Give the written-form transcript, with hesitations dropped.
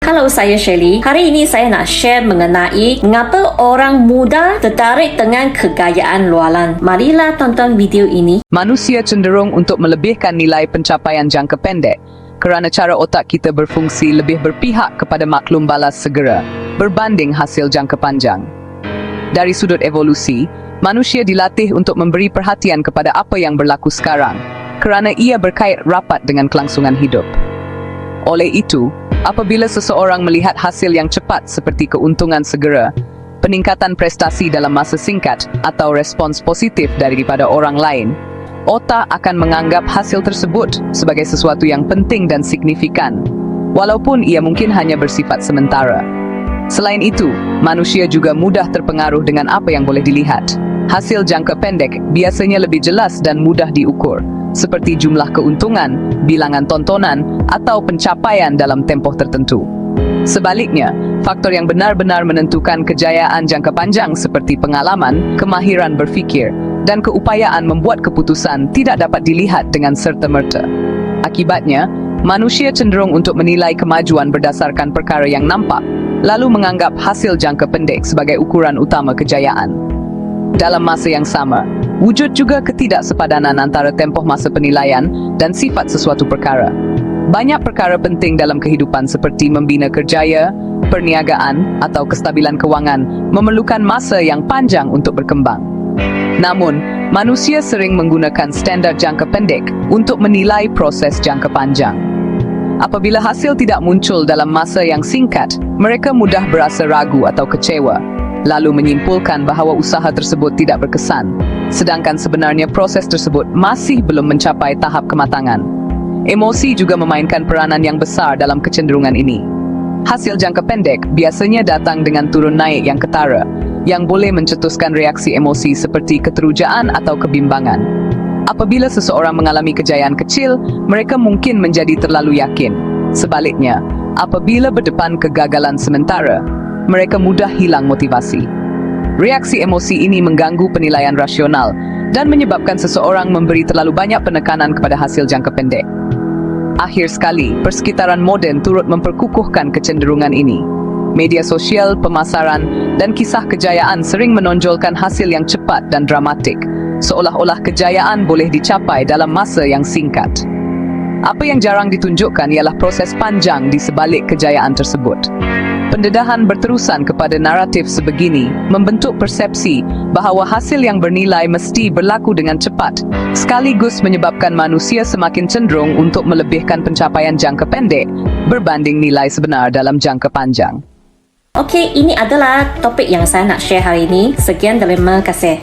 Halo, saya Shelly. Hari ini saya nak share mengenai mengapa orang muda tertarik dengan kegayaan luaran. Marilah tonton video ini. Manusia cenderung untuk melebihkan nilai pencapaian jangka pendek kerana cara otak kita berfungsi lebih berpihak kepada maklum balas segera berbanding hasil jangka panjang. Dari sudut evolusi, manusia dilatih untuk memberi perhatian kepada apa yang berlaku sekarang kerana ia berkait rapat dengan kelangsungan hidup. Oleh itu, apabila seseorang melihat hasil yang cepat seperti keuntungan segera, peningkatan prestasi dalam masa singkat atau respons positif daripada orang lain, otak akan menganggap hasil tersebut sebagai sesuatu yang penting dan signifikan, walaupun ia mungkin hanya bersifat sementara. Selain itu, manusia juga mudah terpengaruh dengan apa yang boleh dilihat. Hasil jangka pendek biasanya lebih jelas dan mudah diukur, seperti jumlah keuntungan, bilangan tontonan, atau pencapaian dalam tempoh tertentu. Sebaliknya, faktor yang benar-benar menentukan kejayaan jangka panjang seperti pengalaman, kemahiran berfikir, dan keupayaan membuat keputusan tidak dapat dilihat dengan serta-merta. Akibatnya, manusia cenderung untuk menilai kemajuan berdasarkan perkara yang nampak, lalu menganggap hasil jangka pendek sebagai ukuran utama kejayaan. Dalam masa yang sama, wujud juga ketidaksepadanan antara tempoh masa penilaian dan sifat sesuatu perkara. Banyak perkara penting dalam kehidupan seperti membina kerjaya, perniagaan, atau kestabilan kewangan memerlukan masa yang panjang untuk berkembang. Namun, manusia sering menggunakan standar jangka pendek untuk menilai proses jangka panjang. Apabila hasil tidak muncul dalam masa yang singkat, mereka mudah berasa ragu atau kecewa, lalu menyimpulkan bahawa usaha tersebut tidak berkesan, sedangkan sebenarnya proses tersebut masih belum mencapai tahap kematangan. Emosi juga memainkan peranan yang besar dalam kecenderungan ini. Hasil jangka pendek biasanya datang dengan turun naik yang ketara, yang boleh mencetuskan reaksi emosi seperti keterujaan atau kebimbangan. Apabila seseorang mengalami kejayaan kecil, mereka mungkin menjadi terlalu yakin. Sebaliknya, apabila berdepan kegagalan sementara, mereka mudah hilang motivasi. Reaksi emosi ini mengganggu penilaian rasional dan menyebabkan seseorang memberi terlalu banyak penekanan kepada hasil jangka pendek. Akhir sekali, persekitaran moden turut memperkukuhkan kecenderungan ini. Media sosial, pemasaran, dan kisah kejayaan sering menonjolkan hasil yang cepat dan dramatik, seolah-olah kejayaan boleh dicapai dalam masa yang singkat. Apa yang jarang ditunjukkan ialah proses panjang di sebalik kejayaan tersebut. Pendedahan berterusan kepada naratif sebegini membentuk persepsi bahawa hasil yang bernilai mesti berlaku dengan cepat, sekaligus menyebabkan manusia semakin cenderung untuk melebihkan pencapaian jangka pendek berbanding nilai sebenar dalam jangka panjang. Okey, ini adalah topik yang saya nak share hari ini. Sekian, terima kasih.